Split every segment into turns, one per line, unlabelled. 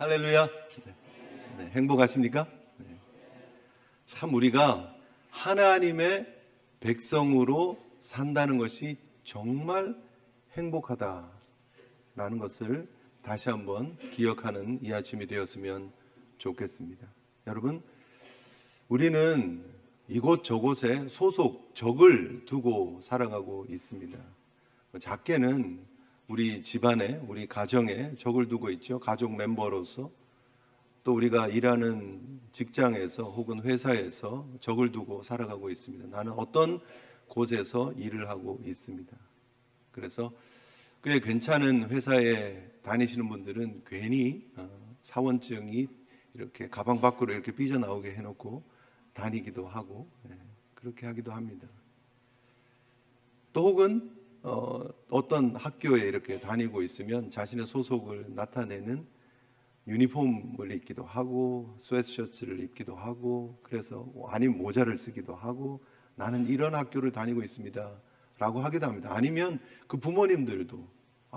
할렐루야. 네, 행복하십니까? 네. 참 우리가 하나님의 백성으로 산다는 것이 정말 행복하다라는 것을 다시 한번 기억하는 이 아침이 되었으면 좋겠습니다. 여러분, 우리는 이곳저곳에 소속, 적을 두고 살아가고 있습니다. 작게는 우리 집안에, 우리 가정에 적을 두고 있죠. 가족 멤버로서. 또 우리가 일하는 직장에서 혹은 회사에서 적을 두고 살아가고 있습니다. 나는 어떤 곳에서 일을 하고 있습니다. 그래서 꽤 괜찮은 회사에 다니시는 분들은 괜히 사원증이 이렇게 가방 밖으로 이렇게 삐져나오게 해놓고 다니기도 하고, 그렇게 하기도 합니다. 또 혹은 어떤 학교에 이렇게 다니고 있으면 자신의 소속을 나타내는 유니폼을 입기도 하고 스웨트셔츠를 입기도 하고, 그래서 아니면 모자를 쓰기도 하고 나는 이런 학교를 다니고 있습니다 라고 하기도 합니다. 아니면 그 부모님들도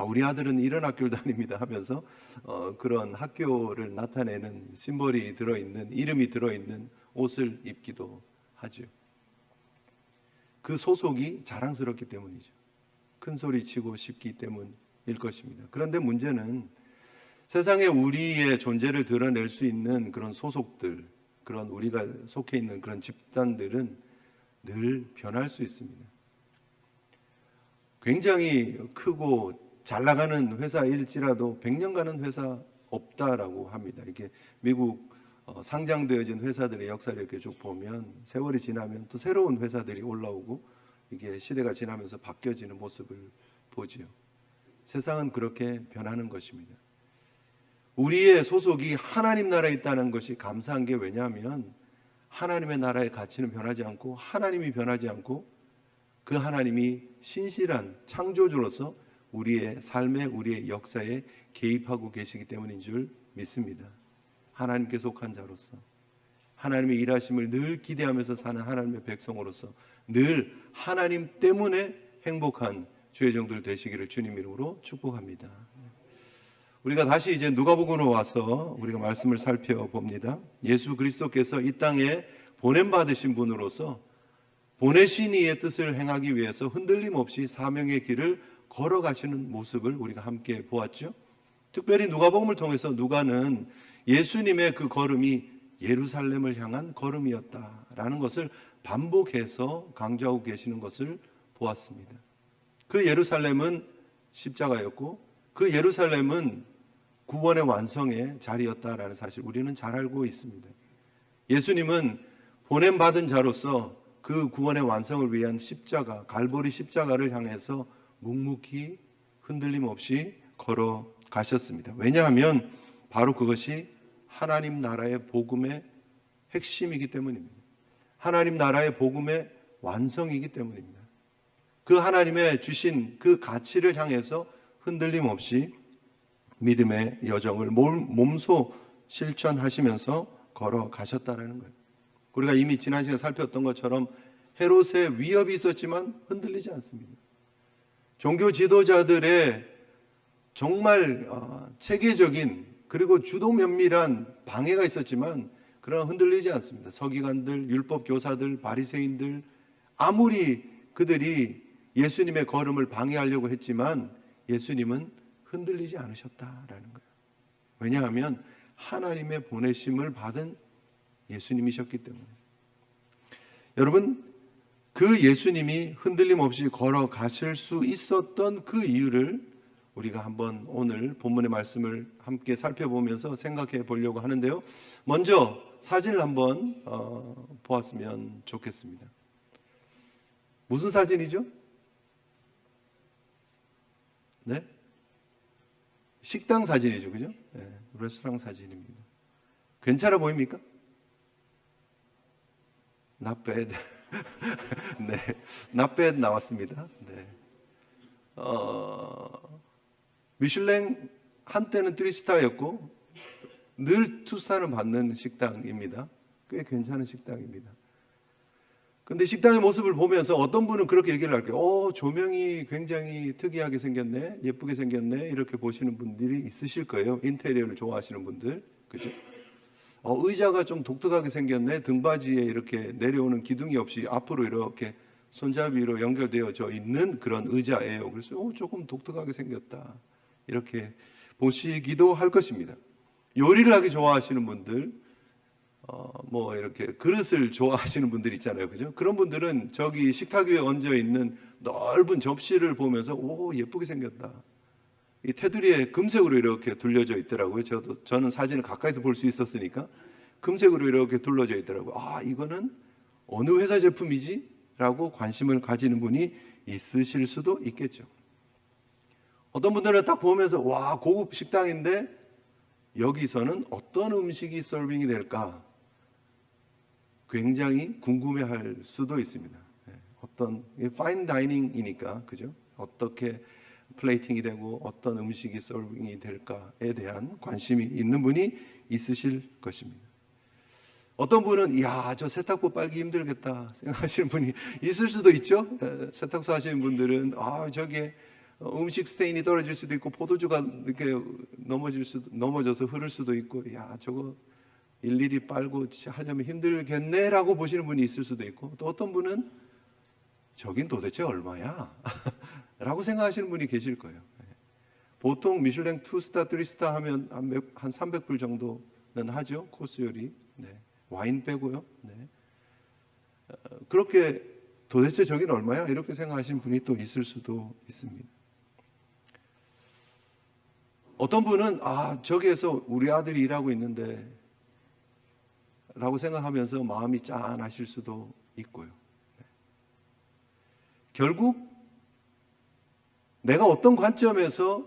우리 아들은 이런 학교를 다닙니다 하면서 그런 학교를 나타내는 심볼이 들어있는, 이름이 들어있는 옷을 입기도 하죠. 그 소속이 자랑스럽기 때문이죠. 큰 소리 치고 싶기 때문일 것입니다. 그런데 문제는 세상에 우리의 존재를 드러낼 수 있는 그런 소속들, 그런 우리가 속해 있는 그런 집단들은 늘 변할 수 있습니다. 굉장히 크고 잘 나가는 회사일지라도 100년 가는 회사 없다라고 합니다. 이게 미국 상장되어진 회사들의 역사를 이렇게 쭉 보면 세월이 지나면 또 새로운 회사들이 올라오고 이게 시대가 지나면서 바뀌어지는 모습을 보지요. 세상은 그렇게 변하는 것입니다. 우리의 소속이 하나님 나라에 있다는 것이 감사한 게 왜냐하면 하나님의 나라의 가치는 변하지 않고 하나님이 변하지 않고 그 하나님이 신실한 창조주로서 우리의 삶에, 우리의 역사에 개입하고 계시기 때문인 줄 믿습니다. 하나님께 속한 자로서 하나님의 일하심을 늘 기대하면서 사는 하나님의 백성으로서 늘 하나님 때문에 행복한 주의 종들 되시기를 주님 이름으로 축복합니다. 우리가 다시 이제 누가복음으로 와서 우리가 말씀을 살펴봅니다. 예수 그리스도께서 이 땅에 보냄 받으신 분으로서 보내신 이의 뜻을 행하기 위해서 흔들림 없이 사명의 길을 걸어가시는 모습을 우리가 함께 보았죠. 특별히 누가복음을 통해서 누가는 예수님의 그 걸음이 예루살렘을 향한 걸음이었다라는 것을 반복해서 강조하고 계시는 것을 보았습니다. 그 예루살렘은 십자가였고 그 예루살렘은 구원의 완성의 자리였다라는 사실 우리는 잘 알고 있습니다. 예수님은 보냄받은 자로서 그 구원의 완성을 위한 십자가, 갈보리 십자가를 향해서 묵묵히 흔들림 없이 걸어가셨습니다. 왜냐하면 바로 그것이 하나님 나라의 복음의 핵심이기 때문입니다. 하나님 나라의 복음의 완성이기 때문입니다. 그 하나님의 주신 그 가치를 향해서 흔들림 없이 믿음의 여정을 몸소 실천하시면서 걸어가셨다는 거예요. 우리가 이미 지난 시간에 살폈던 것처럼 헤롯의 위협이 있었지만 흔들리지 않습니다. 종교 지도자들의 정말 체계적인 그리고 주도 면밀한 방해가 있었지만 그러나 흔들리지 않습니다. 서기관들, 율법 교사들, 바리새인들 아무리 그들이 예수님의 걸음을 방해하려고 했지만 예수님은 흔들리지 않으셨다라는 거예요. 왜냐하면 하나님의 보내심을 받은 예수님이셨기 때문에. 여러분, 그 예수님이 흔들림 없이 걸어가실 수 있었던 그 이유를 우리가 한번 오늘 본문의 말씀을 함께 살펴보면서 생각해 보려고 하는데요. 먼저 사진을 한번 보았으면 좋겠습니다. 무슨 사진이죠? 네? 식당 사진이죠, 그죠? 네, 레스토랑 사진입니다. 괜찮아 보입니까? Not bad. 네, not bad 나왔습니다. 네. 미슐랭 한때는 3스타였고 늘 2스타를 받는 식당입니다. 꽤 괜찮은 식당입니다. 근데 식당의 모습을 보면서 어떤 분은 그렇게 얘기를 할게요. 조명이 굉장히 특이하게 생겼네, 예쁘게 생겼네, 이렇게 보시는 분들이 있으실 거예요. 인테리어를 좋아하시는 분들, 그죠? 의자가 좀 독특하게 생겼네, 등받이에 이렇게 내려오는 기둥이 없이 앞으로 이렇게 손잡이로 연결되어져 있는 그런 의자예요. 그래서 조금 독특하게 생겼다, 이렇게 보시기도 할 것입니다. 요리를 하기 좋아하시는 분들, 뭐 이렇게 그릇을 좋아하시는 분들 있잖아요, 그죠? 그런 분들은 저기 식탁 위에 얹어 있는 넓은 접시를 보면서 예쁘게 생겼다. 이 테두리에 금색으로 이렇게 둘려져 있더라고요. 저는 사진을 가까이서 볼 수 있었으니까 금색으로 이렇게 둘러져 있더라고요. 이거는 어느 회사 제품이지? 라고 관심을 가지는 분이 있으실 수도 있겠죠. 어떤 분들은 딱 보면서 와, 고급 식당인데 여기서는 어떤 음식이 서빙이 될까? 굉장히 궁금해할 수도 있습니다. 어떤 파인 다이닝이니까, 그죠? 어떻게 플레이팅이 되고 어떤 음식이 서빙이 될까에 대한 관심이 있는 분이 있으실 것입니다. 어떤 분은 저 세탁보 빨기 힘들겠다 생각하시는 분이 있을 수도 있죠. 세탁소 하시는 분들은 저게 음식 스테인이 떨어질 수도 있고 포도주가 이렇게 넘어져서 흐를 수도 있고 저거 일일이 빨고 하려면 힘들겠네라고 보시는 분이 있을 수도 있고, 또 어떤 분은 저긴 도대체 얼마야? 라고 생각하시는 분이 계실 거예요. 보통 미슐랭 2스타, 3스타 하면 한 300불 정도는 하죠. 코스 요리. 와인 빼고요. 그렇게 도대체 저긴 얼마야? 이렇게 생각하시는 분이 또 있을 수도 있습니다. 어떤 분은 저기에서 우리 아들이 일하고 있는데 라고 생각하면서 마음이 짠하실 수도 있고요. 결국 내가 어떤 관점에서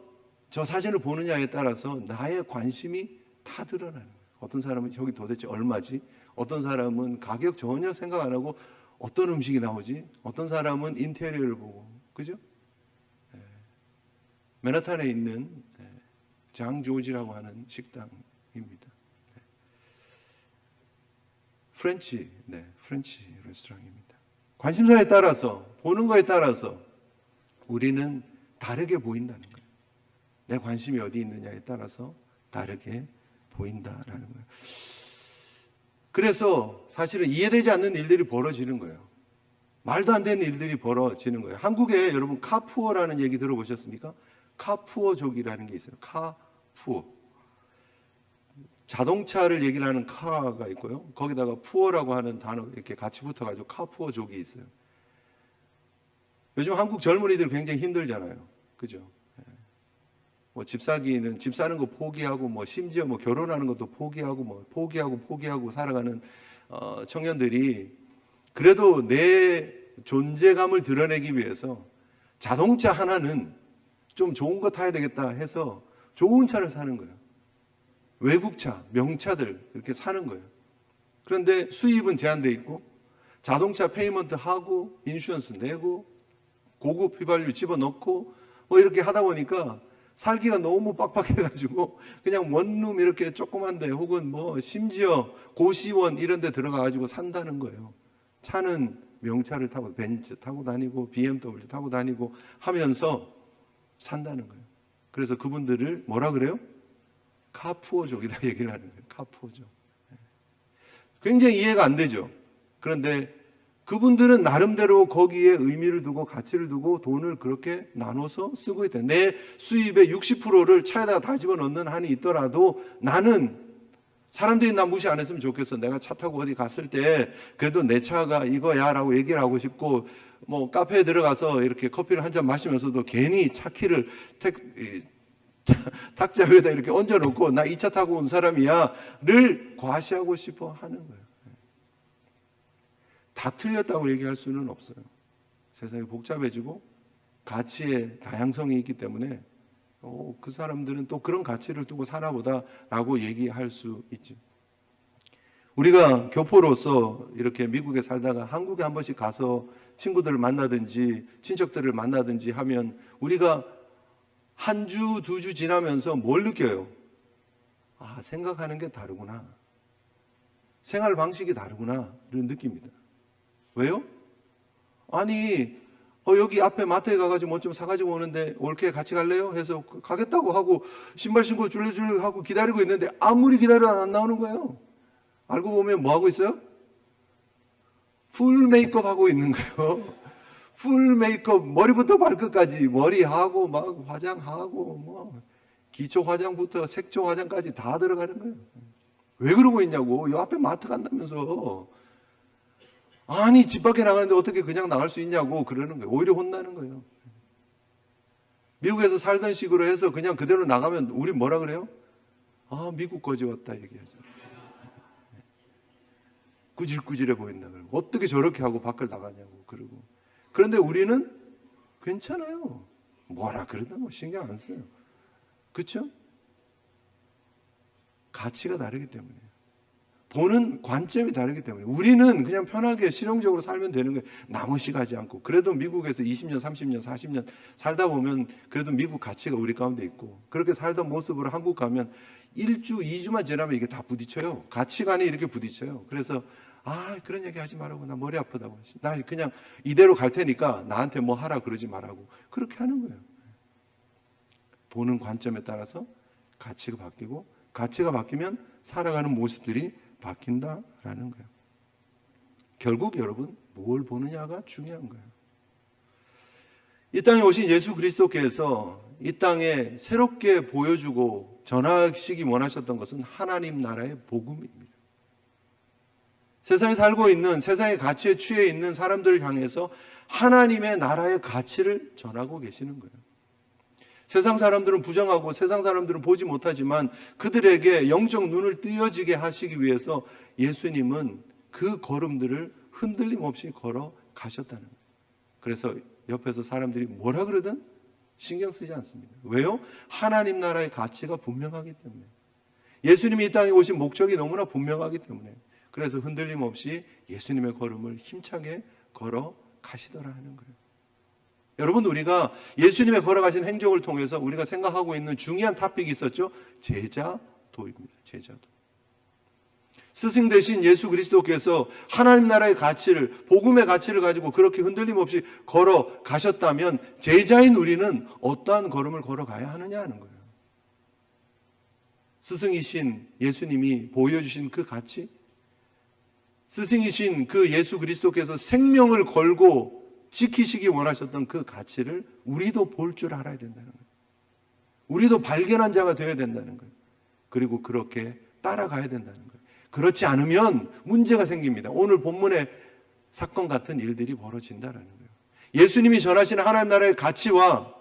저 사진을 보느냐에 따라서 나의 관심이 다 드러나는 거예요. 어떤 사람은 저기 도대체 얼마지? 어떤 사람은 가격 전혀 생각 안 하고 어떤 음식이 나오지? 어떤 사람은 인테리어를 보고, 그죠? 맨하탄에 있는 장 조지라고 하는 식당입니다. 프렌치 레스토랑입니다. 관심사에 따라서, 보는 거에 따라서 우리는 다르게 보인다는 거예요. 내 관심이 어디 있느냐에 따라서 다르게 보인다라는 거예요. 그래서 사실은 이해되지 않는 일들이 벌어지는 거예요. 말도 안 되는 일들이 벌어지는 거예요. 한국에 여러분 카푸어라는 얘기 들어보셨습니까? 카푸어족이라는 게 있어요. 카푸어. 자동차를 얘기를 하는 카가 있고요. 거기다가 푸어라고 하는 단어 이렇게 같이 붙어가지고 카푸어족이 있어요. 요즘 한국 젊은이들 굉장히 힘들잖아요. 그죠? 뭐 집 사는 거 포기하고 뭐 심지어 뭐 결혼하는 것도 포기하고 뭐 포기하고 살아가는 청년들이 그래도 내 존재감을 드러내기 위해서 자동차 하나는 좀 좋은 거 타야 되겠다 해서 좋은 차를 사는 거예요. 외국차, 명차들 이렇게 사는 거예요. 그런데 수입은 제한돼 있고 자동차 페이먼트 하고 인슈런스 내고 고급 휘발유 집어넣고 뭐 이렇게 하다 보니까 살기가 너무 빡빡해가지고 그냥 원룸 이렇게 조그만데 혹은 뭐 심지어 고시원 이런 데 들어가가지고 산다는 거예요. 차는 명차를 타고 벤츠 타고 다니고 BMW 타고 다니고 하면서 산다는 거예요. 그래서 그분들을 뭐라 그래요? 카푸어족이다 얘기를 하는 거예요. 카푸어족. 굉장히 이해가 안 되죠. 그런데 그분들은 나름대로 거기에 의미를 두고 가치를 두고 돈을 그렇게 나눠서 쓰고 있다. 내 수입의 60%를 차에다가 다 집어넣는 한이 있더라도 나는 사람들이 나 무시 안 했으면 좋겠어. 내가 차 타고 어디 갔을 때 그래도 내 차가 이거야 라고 얘기를 하고 싶고, 뭐 카페에 들어가서 이렇게 커피를 한 잔 마시면서도 괜히 차 키를 탁자 위에다 이렇게 얹어놓고 나 이 차 타고 온 사람이야를 과시하고 싶어 하는 거예요. 다 틀렸다고 얘기할 수는 없어요. 세상이 복잡해지고 가치의 다양성이 있기 때문에 그 사람들은 또 그런 가치를 두고 사나 보다라고 얘기할 수 있지. 우리가 교포로서 이렇게 미국에 살다가 한국에 한 번씩 가서 친구들을 만나든지 친척들을 만나든지 하면 우리가 한 주, 두 주 지나면서 뭘 느껴요? 생각하는 게 다르구나. 생활 방식이 다르구나를 느낍니다. 왜요? 아니 여기 앞에 마트에 가가지고 뭐 좀 사가지고 오는데 올케 같이 갈래요? 해서 가겠다고 하고 신발 신고 줄줄줄 하고 기다리고 있는데 아무리 기다려도 안 나오는 거예요. 알고 보면 뭐 하고 있어요? 풀 메이크업 하고 있는 거예요. 풀 메이크업, 머리부터 발끝까지 머리하고 막 화장하고 뭐 기초 화장부터 색조 화장까지 다 들어가는 거예요. 왜 그러고 있냐고. 요 앞에 마트 간다면서. 아니 집 밖에 나가는데 어떻게 그냥 나갈 수 있냐고 그러는 거예요. 오히려 혼나는 거예요. 미국에서 살던 식으로 해서 그냥 그대로 나가면 우리 뭐라 그래요? 아 미국 거지 왔다 얘기하죠. 꾸질꾸질해 보인다 그러고 어떻게 저렇게 하고 밖을 나가냐고 그러고. 그런데 우리는 괜찮아요. 뭐라 그러다고 신경 안 써요. 그렇죠? 가치가 다르기 때문에. 보는 관점이 다르기 때문에 우리는 그냥 편하게 실용적으로 살면 되는 거예요. 나무시가지 않고. 그래도 미국에서 20년, 30년, 40년 살다 보면 그래도 미국 가치가 우리 가운데 있고 그렇게 살던 모습으로 한국 가면 1주, 2주만 지나면 이게 다 부딪혀요. 가치관이 이렇게 부딪혀요. 그래서 그런 얘기 하지 말라고. 나 머리 아프다고. 나 그냥 이대로 갈 테니까 나한테 뭐 하라 그러지 말라고. 그렇게 하는 거예요. 보는 관점에 따라서 가치가 바뀌고 가치가 바뀌면 살아가는 모습들이 바뀐다라는 거예요. 결국 여러분 뭘 보느냐가 중요한 거예요. 이 땅에 오신 예수 그리스도께서 이 땅에 새롭게 보여주고 전하시기 원하셨던 것은 하나님 나라의 복음입니다. 세상에 살고 있는 세상의 가치에 취해 있는 사람들을 향해서 하나님의 나라의 가치를 전하고 계시는 거예요. 세상 사람들은 부정하고 세상 사람들은 보지 못하지만 그들에게 영적 눈을 띄어지게 하시기 위해서 예수님은 그 걸음들을 흔들림 없이 걸어 가셨다는 거예요. 그래서 옆에서 사람들이 뭐라 그러든 신경 쓰지 않습니다. 왜요? 하나님 나라의 가치가 분명하기 때문에. 예수님이 이 땅에 오신 목적이 너무나 분명하기 때문에. 그래서 흔들림 없이 예수님의 걸음을 힘차게 걸어 가시더라 하는 거예요. 여러분 우리가 예수님의 걸어가신 행적을 통해서 우리가 생각하고 있는 중요한 토픽이 있었죠. 제자도입니다. 제자도. 스승 대신 예수 그리스도께서 하나님 나라의 가치를 복음의 가치를 가지고 그렇게 흔들림 없이 걸어 가셨다면 제자인 우리는 어떠한 걸음을 걸어가야 하느냐 하는 거예요. 스승이신 예수님이 보여주신 그 가치, 스승이신 그 예수 그리스도께서 생명을 걸고 지키시기 원하셨던 그 가치를 우리도 볼 줄 알아야 된다는 거예요. 우리도 발견한 자가 되어야 된다는 거예요. 그리고 그렇게 따라가야 된다는 거예요. 그렇지 않으면 문제가 생깁니다. 오늘 본문의 사건 같은 일들이 벌어진다는 거예요. 예수님이 전하시는 하나님 나라의 가치와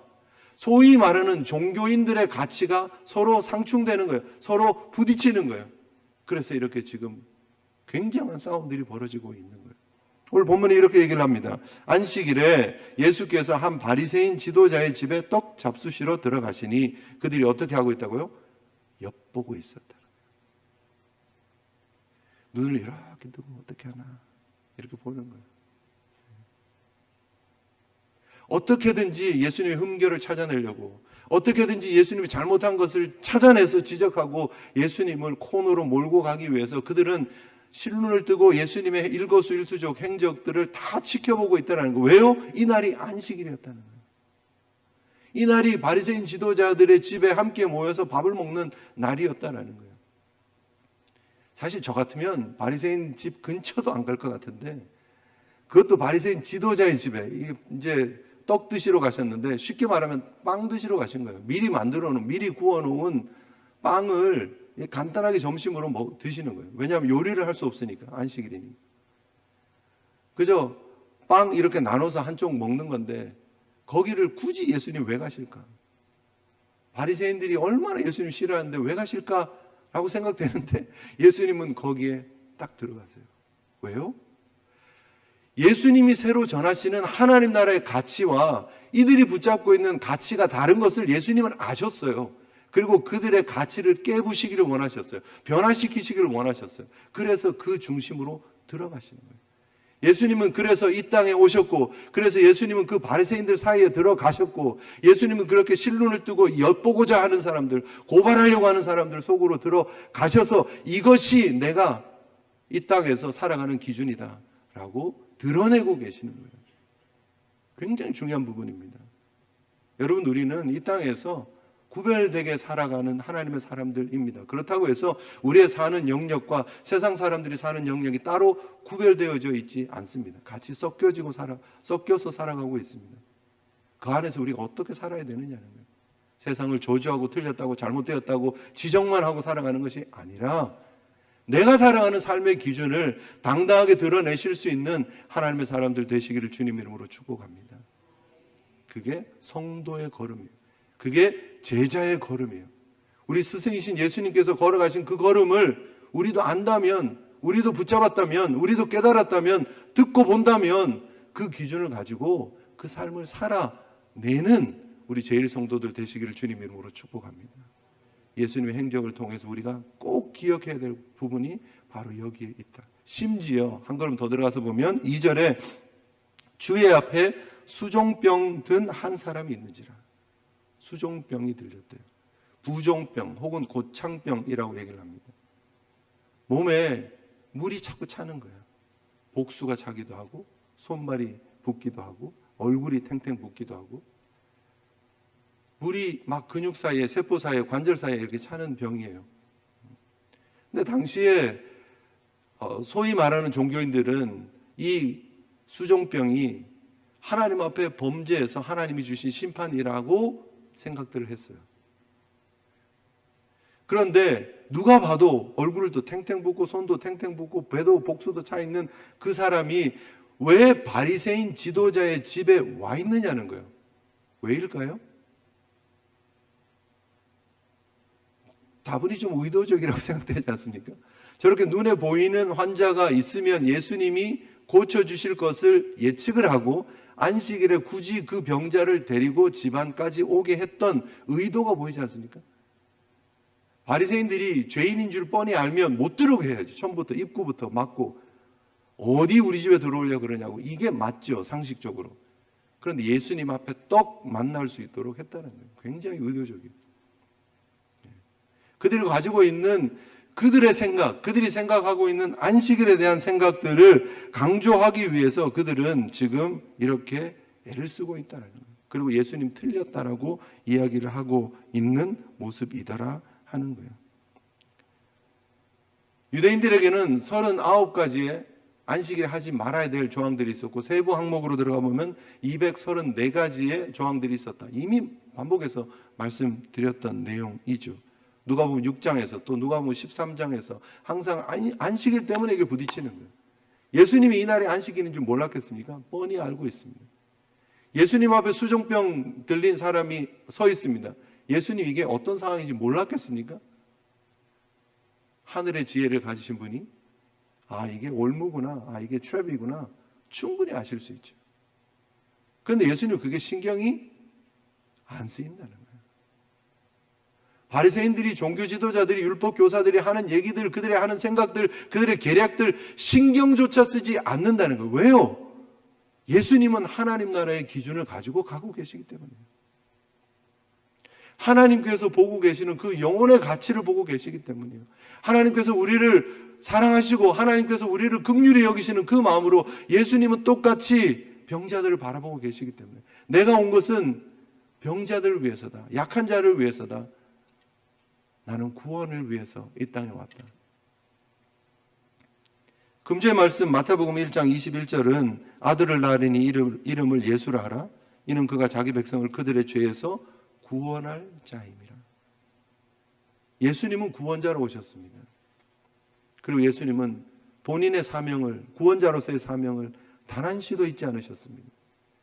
소위 말하는 종교인들의 가치가 서로 상충되는 거예요. 서로 부딪히는 거예요. 그래서 이렇게 지금 굉장한 싸움들이 벌어지고 있는 거예요. 오늘 본문에 이렇게 얘기를 합니다. 안식일에 예수께서 한 바리새인 지도자의 집에 떡 잡수시러 들어가시니 그들이 어떻게 하고 있다고요? 엿보고 있었다. 눈을 이렇게 뜨고 어떻게 하나 이렇게 보는 거예요. 어떻게든지 예수님의 흠결을 찾아내려고 어떻게든지 예수님이 잘못한 것을 찾아내서 지적하고 예수님을 코너로 몰고 가기 위해서 그들은 실눈을 뜨고 예수님의 일거수일투족 행적들을 다 지켜보고 있다는 거예요. 왜요? 이날이 안식일이었다는 거예요. 이날이 바리새인 지도자들의 집에 함께 모여서 밥을 먹는 날이었다는 거예요. 사실 저 같으면 바리새인 집 근처도 안 갈 것 같은데 그것도 바리새인 지도자의 집에 이제 떡 드시러 가셨는데 쉽게 말하면 빵 드시러 가신 거예요. 미리 만들어 놓은, 미리 구워 놓은 빵을 간단하게 점심으로 드시는 거예요. 왜냐하면 요리를 할 수 없으니까 안식일이니까. 그죠? 빵 이렇게 나눠서 한쪽 먹는 건데 거기를 굳이 예수님 왜 가실까? 바리새인들이 얼마나 예수님 싫어하는데 왜 가실까라고 생각되는데 예수님은 거기에 딱 들어가세요. 왜요? 예수님이 새로 전하시는 하나님 나라의 가치와 이들이 붙잡고 있는 가치가 다른 것을 예수님은 아셨어요. 그리고 그들의 가치를 깨부시기를 원하셨어요. 변화시키시기를 원하셨어요. 그래서 그 중심으로 들어가시는 거예요. 예수님은 그래서 이 땅에 오셨고 그래서 예수님은 그 바리새인들 사이에 들어가셨고 예수님은 그렇게 실눈을 뜨고 엿보고자 하는 사람들, 고발하려고 하는 사람들 속으로 들어가셔서 이것이 내가 이 땅에서 살아가는 기준이다 라고 드러내고 계시는 거예요. 굉장히 중요한 부분입니다. 여러분, 우리는 이 땅에서 구별되게 살아가는 하나님의 사람들입니다. 그렇다고 해서 우리의 사는 영역과 세상 사람들이 사는 영역이 따로 구별되어져 있지 않습니다. 같이 섞여서 살아가고 있습니다. 그 안에서 우리가 어떻게 살아야 되느냐는 거예요. 세상을 저주하고 틀렸다고 잘못되었다고 지적만 하고 살아가는 것이 아니라 내가 살아가는 삶의 기준을 당당하게 드러내실 수 있는 하나님의 사람들 되시기를 주님 이름으로 축복합니다. 그게 성도의 걸음이에요. 그게 제자의 걸음이에요. 우리 스승이신 예수님께서 걸어가신 그 걸음을 우리도 안다면, 우리도 붙잡았다면, 우리도 깨달았다면, 듣고 본다면 그 기준을 가지고 그 삶을 살아내는 우리 제일 성도들 되시기를 주님 이름으로 축복합니다. 예수님의 행적을 통해서 우리가 꼭 기억해야 될 부분이 바로 여기에 있다. 심지어 한 걸음 더 들어가서 보면 2절에 주의 앞에 수종병 든 한 사람이 있는지라. 수종병이 들렸대요. 부종병 혹은 고창병이라고 얘기를 합니다. 몸에 물이 자꾸 차는 거예요. 복수가 차기도 하고 손발이 붓기도 하고 얼굴이 탱탱 붓기도 하고 물이 막 근육 사이에, 세포 사이에, 관절 사이에 이렇게 차는 병이에요. 근데 당시에 소위 말하는 종교인들은 이 수종병이 하나님 앞에 범죄해서 하나님이 주신 심판이라고 생각들을 했어요. 그런데 누가 봐도 얼굴을 또 탱탱 붓고 손도 탱탱 붓고 배도 복수도 차 있는 그 사람이 왜 바리새인 지도자의 집에 와 있느냐는 거예요. 왜일까요? 다분히 좀 의도적이라고 생각되지 않습니까? 저렇게 눈에 보이는 환자가 있으면 예수님이 고쳐주실 것을 예측을 하고 안식일에 굳이 그 병자를 데리고 집안까지 오게 했던 의도가 보이지 않습니까? 바리새인들이 죄인인 줄 뻔히 알면 못 들어오게 해야지. 처음부터 입구부터 막고 어디 우리 집에 들어오려고 그러냐고. 이게 맞죠, 상식적으로. 그런데 예수님 앞에 떡 만날 수 있도록 했다는 거예요. 굉장히 의도적이에요. 그들이 가지고 있는 그들의 생각, 그들이 생각하고 있는 안식일에 대한 생각들을 강조하기 위해서 그들은 지금 이렇게 애를 쓰고 있다는 거예요. 그리고 예수님 틀렸다라고 이야기를 하고 있는 모습이더라 하는 거예요. 유대인들에게는 39가지의 안식일에 하지 말아야 될 조항들이 있었고 세부 항목으로 들어가 보면 234가지의 조항들이 있었다. 이미 반복해서 말씀드렸던 내용이죠. 누가복음 6장에서 또 누가복음 13장에서 항상 안식일 때문에 이게 부딪히는 거예요. 예수님이 이날이 안식일인 줄 몰랐겠습니까? 뻔히 알고 있습니다. 예수님 앞에 수종병 들린 사람이 서 있습니다. 예수님 이게 어떤 상황인지 몰랐겠습니까? 하늘의 지혜를 가지신 분이 이게 올무구나, 이게 트랩이구나 충분히 아실 수 있죠. 그런데 예수님은 그게 신경이 안 쓰인다는 거예요. 바리새인들이, 종교 지도자들이, 율법 교사들이 하는 얘기들, 그들의 하는 생각들, 그들의 계략들 신경조차 쓰지 않는다는 거예요. 왜요? 예수님은 하나님 나라의 기준을 가지고 가고 계시기 때문이에요. 하나님께서 보고 계시는 그 영혼의 가치를 보고 계시기 때문이에요. 하나님께서 우리를 사랑하시고 하나님께서 우리를 긍휼히 여기시는 그 마음으로 예수님은 똑같이 병자들을 바라보고 계시기 때문에 내가 온 것은 병자들을 위해서다. 약한 자를 위해서다. 나는 구원을 위해서 이 땅에 왔다. 금주의 말씀 마태복음 1장 21절은 아들을 낳으리니 이름을 예수라 하라. 이는 그가 자기 백성을 그들의 죄에서 구원할 자임이라. 예수님은 구원자로 오셨습니다. 그리고 예수님은 본인의 사명을, 구원자로서의 사명을 단 한 시도 잊지 않으셨습니다.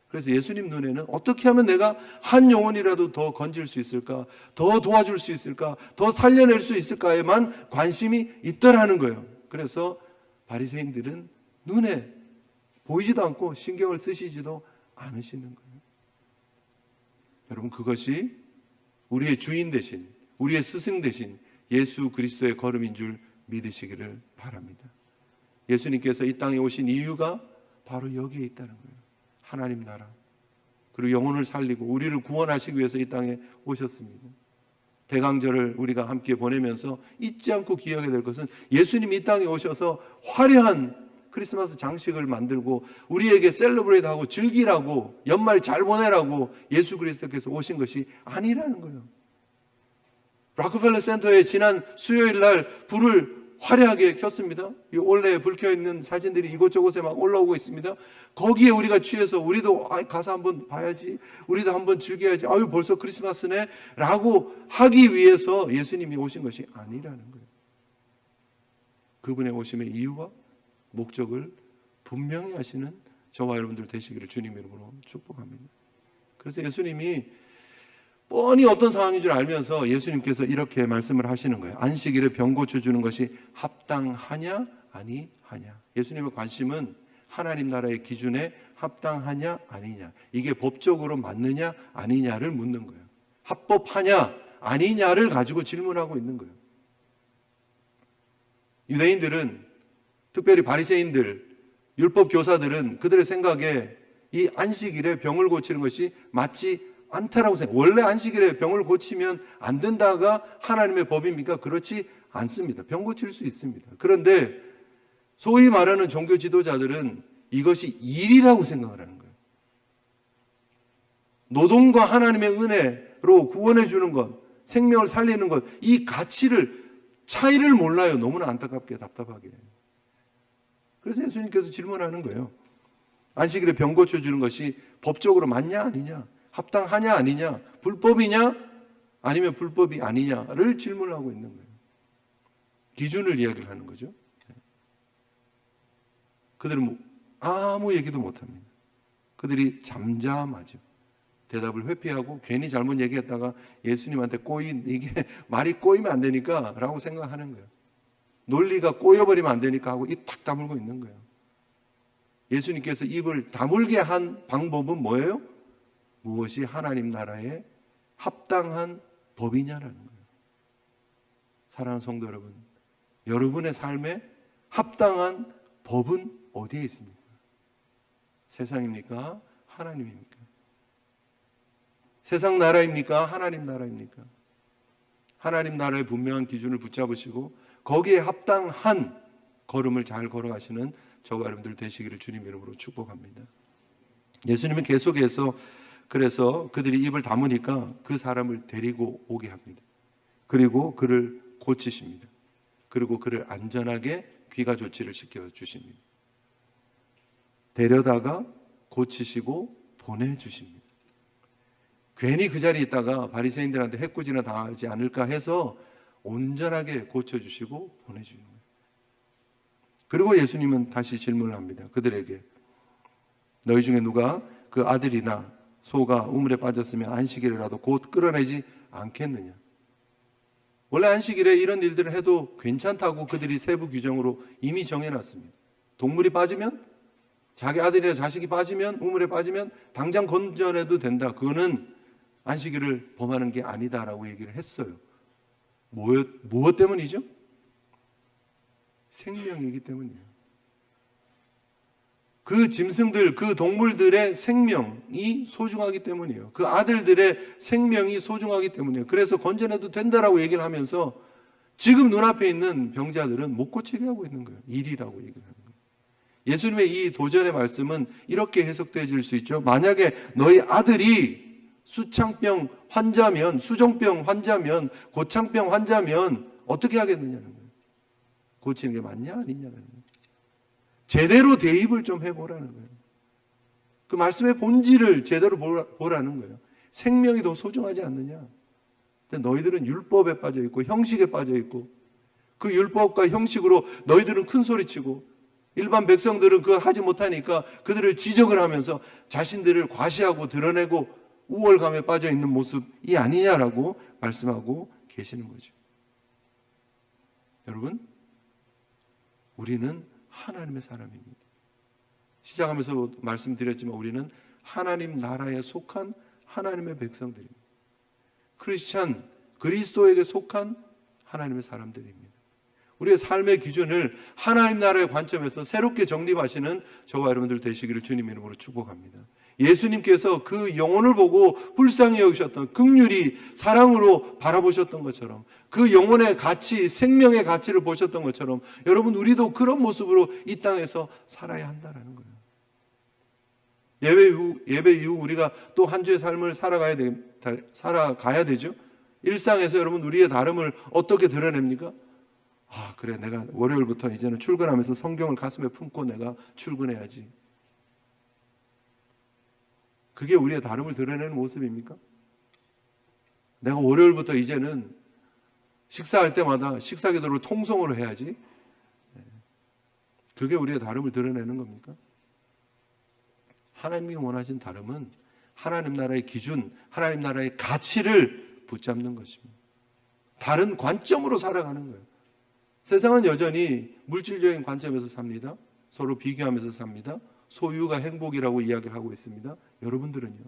그래서 예수님 눈에는 어떻게 하면 내가 한 영혼이라도 더 건질 수 있을까, 더 도와줄 수 있을까, 더 살려낼 수 있을까에만 관심이 있더라는 거예요. 그래서 바리새인들은 눈에 보이지도 않고 신경을 쓰시지도 않으시는 거예요. 여러분, 그것이 우리의 주인 대신, 우리의 스승 대신 예수 그리스도의 걸음인 줄 믿으시기를 바랍니다. 예수님께서 이 땅에 오신 이유가 바로 여기에 있다는 거예요. 하나님 나라, 그리고 영혼을 살리고 우리를 구원하시기 위해서 이 땅에 오셨습니다. 대강절을 우리가 함께 보내면서 잊지 않고 기억해야 될 것은 예수님이 이 땅에 오셔서 화려한 크리스마스 장식을 만들고 우리에게 셀러브레이트하고 즐기라고 연말 잘 보내라고 예수 그리스도께서 오신 것이 아니라는 거예요. 락커펠러 센터에 지난 수요일 날 불을 화려하게 켰습니다. 이 올레에 불 켜 있는 사진들이 이곳저곳에 막 올라오고 있습니다. 거기에 우리가 취해서 우리도 가서 한번 봐야지, 우리도 한번 즐겨야지, 아유 벌써 크리스마스네 라고 하기 위해서 예수님이 오신 것이 아니라는 거예요. 그분의 오심의 이유와 목적을 분명히 하시는 저와 여러분들 되시기를 주님 이름으로 축복합니다. 그래서 예수님이 뻔히 어떤 상황인 줄 알면서 예수님께서 이렇게 말씀을 하시는 거예요. 안식일에 병 고쳐주는 것이 합당하냐 아니하냐. 예수님의 관심은 하나님 나라의 기준에 합당하냐 아니냐, 이게 법적으로 맞느냐 아니냐를 묻는 거예요. 합법하냐 아니냐를 가지고 질문하고 있는 거예요. 유대인들은, 특별히 바리새인들, 율법 교사들은 그들의 생각에 이 안식일에 병을 고치는 것이 맞지 않다라고 생각해요. 원래 안식일에 병을 고치면 안 된다가 하나님의 법입니까? 그렇지 않습니다. 병 고칠 수 있습니다. 그런데 소위 말하는 종교 지도자들은 이것이 일이라고 생각을 하는 거예요. 노동과 하나님의 은혜로 구원해 주는 것, 생명을 살리는 것, 이 가치를, 차이를 몰라요. 너무나 안타깝게, 답답하게. 그래서 예수님께서 질문하는 거예요. 안식일에 병 고쳐주는 것이 법적으로 맞냐 아니냐, 합당하냐 아니냐, 불법이냐 아니면 불법이 아니냐를 질문하고 있는 거예요. 기준을 이야기를 하는 거죠. 그들은 아무 얘기도 못합니다. 그들이 잠잠하죠. 대답을 회피하고 괜히 잘못 얘기했다가 예수님한테 이게 말이 꼬이면 안 되니까 라고 생각하는 거예요. 논리가 꼬여버리면 안 되니까 하고 입 탁 다물고 있는 거예요. 예수님께서 입을 다물게 한 방법은 뭐예요? 무엇이 하나님 나라에 합당한 법이냐라는 거예요. 사랑하는 성도 여러분, 여러분의 삶에 합당한 법은 어디에 있습니까? 세상입니까? 하나님입니까? 세상 나라입니까? 하나님 나라입니까? 하나님 나라의 분명한 기준을 붙잡으시고 거기에 합당한 걸음을 잘 걸어가시는 저와 여러분들 되시기를 주님 이름으로 축복합니다. 예수님은 계속해서 그래서 그들이 입을 다무니까 그 사람을 데리고 오게 합니다. 그리고 그를 고치십니다. 그리고 그를 안전하게 귀가 조치를 시켜주십니다. 데려다가 고치시고 보내주십니다. 괜히 그 자리에 있다가 바리새인들한테 해코지나 당하지 않을까 해서 온전하게 고쳐주시고 보내주는 거예요. 그리고 예수님은 다시 질문을 합니다. 그들에게 너희 중에 누가 그 아들이나 소가 우물에 빠졌으면 안식일이라도 곧 끌어내지 않겠느냐. 원래 안식일에 이런 일들을 해도 괜찮다고 그들이 세부 규정으로 이미 정해놨습니다. 동물이 빠지면, 자기 아들이나 자식이 빠지면, 우물에 빠지면 당장 건져내도 된다. 그거는 안식일을 범하는 게 아니다라고 얘기를 했어요. 무엇 때문이죠? 생명이기 때문이에요. 그 짐승들, 그 동물들의 생명이 소중하기 때문이에요. 그 아들들의 생명이 소중하기 때문이에요. 그래서 건져내도 된다라고 얘기를 하면서 지금 눈앞에 있는 병자들은 못 고치게 하고 있는 거예요. 일이라고 얘기를 하는 거예요. 예수님의 이 도전의 말씀은 이렇게 해석되어질 수 있죠. 만약에 너희 아들이 수창병 환자면, 수종병 환자면, 고창병 환자면 어떻게 하겠느냐는 거예요. 고치는 게 맞냐 아니냐는 거예요. 제대로 대입을 좀 해보라는 거예요. 그 말씀의 본질을 제대로 보라는 거예요. 생명이 더 소중하지 않느냐. 근데 너희들은 율법에 빠져 있고 형식에 빠져 있고 그 율법과 형식으로 너희들은 큰 소리치고 일반 백성들은 그걸 하지 못하니까 그들을 지적을 하면서 자신들을 과시하고 드러내고 우월감에 빠져 있는 모습이 아니냐라고 말씀하고 계시는 거죠. 여러분, 우리는 하나님의 사람입니다. 시작하면서 말씀드렸지만 우리는 하나님 나라에 속한 하나님의 백성들입니다. 크리스찬, 그리스도에게 속한 하나님의 사람들입니다. 우리의 삶의 기준을 하나님 나라의 관점에서 새롭게 정립하시는 저와 여러분들 되시기를 주님 이름으로 축복합니다. 예수님께서 그 영혼을 보고 불쌍히 여기셨던, 긍휼히 사랑으로 바라보셨던 것처럼, 그 영혼의 가치, 생명의 가치를 보셨던 것처럼 여러분, 우리도 그런 모습으로 이 땅에서 살아야 한다는 거예요. 예배 이후 우리가 또 한 주의 삶을 살아가야 되죠. 일상에서 여러분, 우리의 다름을 어떻게 드러냅니까? 그래, 내가 월요일부터 이제는 출근하면서 성경을 가슴에 품고 내가 출근해야지. 그게 우리의 다름을 드러내는 모습입니까? 내가 월요일부터 이제는 식사할 때마다 식사기도를 통성으로 해야지. 그게 우리의 다름을 드러내는 겁니까? 하나님이 원하신 다름은 하나님 나라의 기준, 하나님 나라의 가치를 붙잡는 것입니다. 다른 관점으로 살아가는 거예요. 세상은 여전히 물질적인 관점에서 삽니다. 서로 비교하면서 삽니다. 소유가 행복이라고 이야기를 하고 있습니다. 여러분들은요?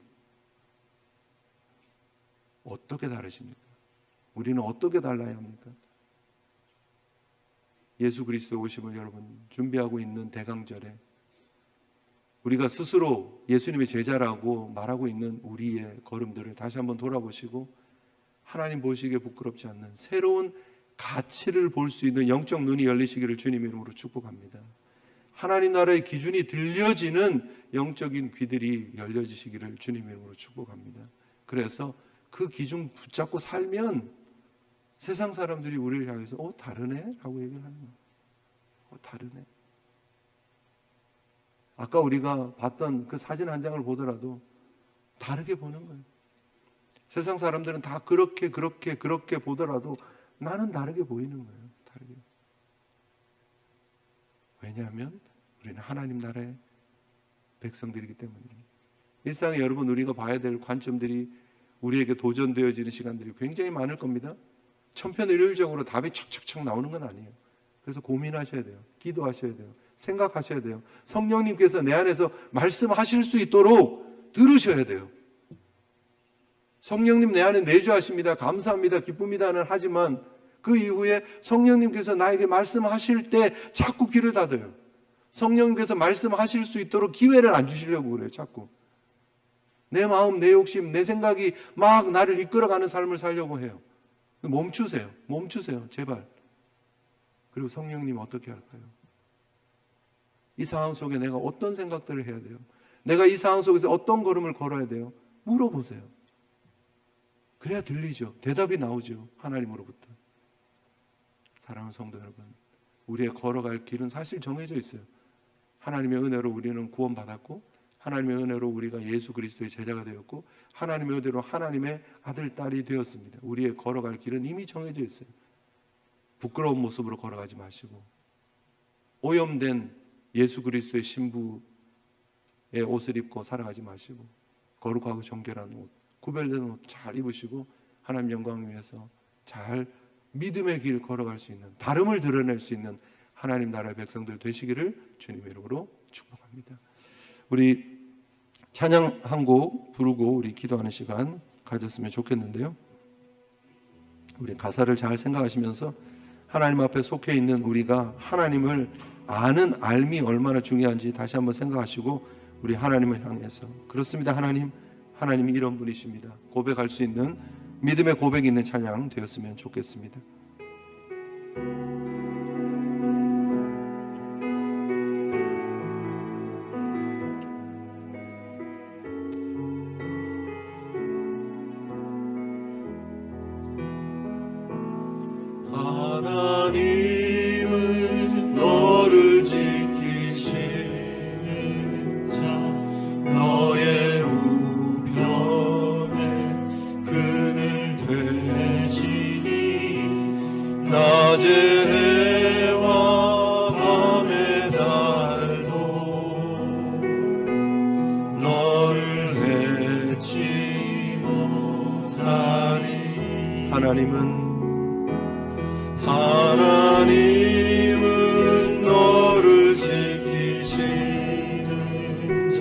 어떻게 다르십니까? 우리는 어떻게 달라야 합니까? 예수 그리스도의 오심을 여러분 준비하고 있는 대강절에 우리가 스스로 예수님의 제자라고 말하고 있는 우리의 걸음들을 다시 한번 돌아보시고 하나님 보시기에 부끄럽지 않는 새로운 가치를 볼 수 있는 영적 눈이 열리시기를 주님 이름으로 축복합니다. 하나님 나라의 기준이 들려지는 영적인 귀들이 열려지시기를 주님 이름으로 축복합니다. 그래서 그 기준 붙잡고 살면 세상 사람들이 우리를 향해서 다르네? 라고 얘기를 하는 거예요. 다르네. 아까 우리가 봤던 그 사진 한 장을 보더라도 다르게 보는 거예요. 세상 사람들은 다 그렇게 보더라도 나는 다르게 보이는 거예요. 다르게. 왜냐하면 우리는 하나님 나라의 백성들이기 때문이에요. 일상에 여러분 우리가 봐야 될 관점들이 우리에게 도전되어지는 시간들이 굉장히 많을 겁니다. 천편일률적으로 답이 착착착 나오는 건 아니에요. 그래서 고민하셔야 돼요. 기도하셔야 돼요. 생각하셔야 돼요. 성령님께서 내 안에서 말씀하실 수 있도록 들으셔야 돼요. 성령님 내 안에 내주하십니다. 감사합니다. 기쁩니다는 하지만 그 이후에 성령님께서 나에게 말씀하실 때 자꾸 귀를 닫아요. 성령님께서 말씀하실 수 있도록 기회를 안 주시려고 그래요. 자꾸. 내 마음, 내 욕심, 내 생각이 막 나를 이끌어가는 삶을 살려고 해요. 멈추세요. 제발. 그리고 성령님 어떻게 할까요? 이 상황 속에 내가 어떤 생각들을 해야 돼요? 내가 이 상황 속에서 어떤 걸음을 걸어야 돼요? 물어보세요. 그래야 들리죠. 대답이 나오죠. 하나님으로부터. 사랑하는 성도 여러분, 우리의 걸어갈 길은 사실 정해져 있어요. 하나님의 은혜로 우리는 구원받았고, 하나님의 은혜로 우리가 예수 그리스도의 제자가 되었고, 하나님의 은혜로 하나님의 아들, 딸이 되었습니다. 우리의 걸어갈 길은 이미 정해져 있어요. 부끄러운 모습으로 걸어가지 마시고, 오염된 예수 그리스도의 신부의 옷을 입고 살아가지 마시고, 거룩하고 정결한 옷, 구별된 옷 잘 입으시고 하나님 영광을 위해서 잘 믿음의 길 걸어갈 수 있는, 다름을 드러낼 수 있는 하나님 나라의 백성들 되시기를 주님의 이름으로 축복합니다. 우리 찬양 한 곡 부르고 우리 기도하는 시간 가졌으면 좋겠는데요. 우리 가사를 잘 생각하시면서 하나님 앞에 속해 있는 우리가 하나님을 아는 알미 얼마나 중요한지 다시 한번 생각하시고 우리 하나님을 향해서, 그렇습니다 하나님이 이런 분이십니다, 고백할 수 있는 믿음의 고백이 있는 찬양 되었으면 좋겠습니다.
하나님은 너를 지키시는 자, 너의 우편에 그늘 되시니, 낮의 해와 밤의 달도 너를 해치 못하리. 하나님은 너를 지키시는 자,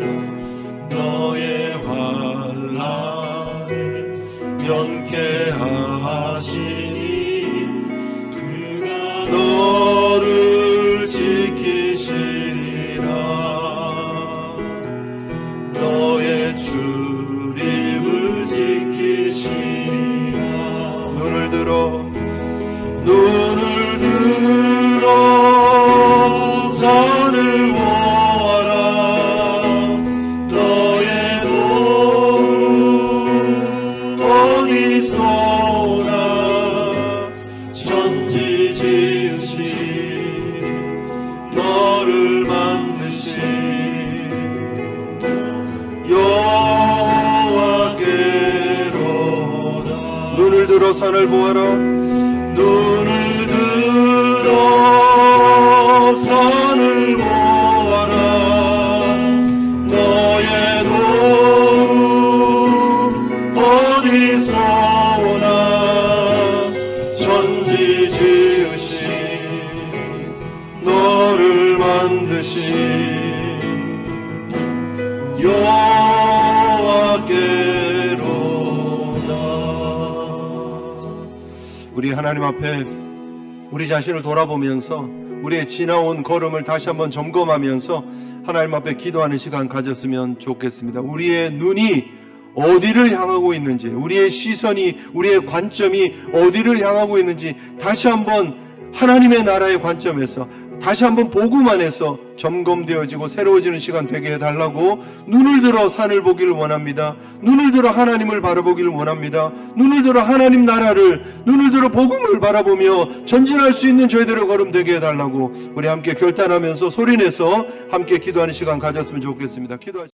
너의 환난을 면케하시니, 그가 너를 지키시리라. 너의
눈을 들어 산을 보아라.
눈을 들어 산을 보아라. 너의 도움 어디서 오나. 천지 지으신 너를 만드신 여호와께로다.
우리 하나님 앞에 우리 자신을 돌아보면서 우리의 지나온 걸음을 다시 한번 점검하면서 하나님 앞에 기도하는 시간 가졌으면 좋겠습니다. 우리의 눈이 어디를 향하고 있는지, 우리의 시선이, 우리의 관점이 어디를 향하고 있는지 다시 한번 하나님의 나라의 관점에서 다시 한번 복음 안에서 점검되어지고 새로워지는 시간 되게 해달라고 눈을 들어 산을 보기를 원합니다. 눈을 들어 하나님을 바라보기를 원합니다. 눈을 들어 하나님 나라를, 눈을 들어 복음을 바라보며 전진할 수 있는 저희들의 걸음 되게 해달라고 우리 함께 결단하면서 소리내서 함께 기도하는 시간 가졌으면 좋겠습니다. 기도하시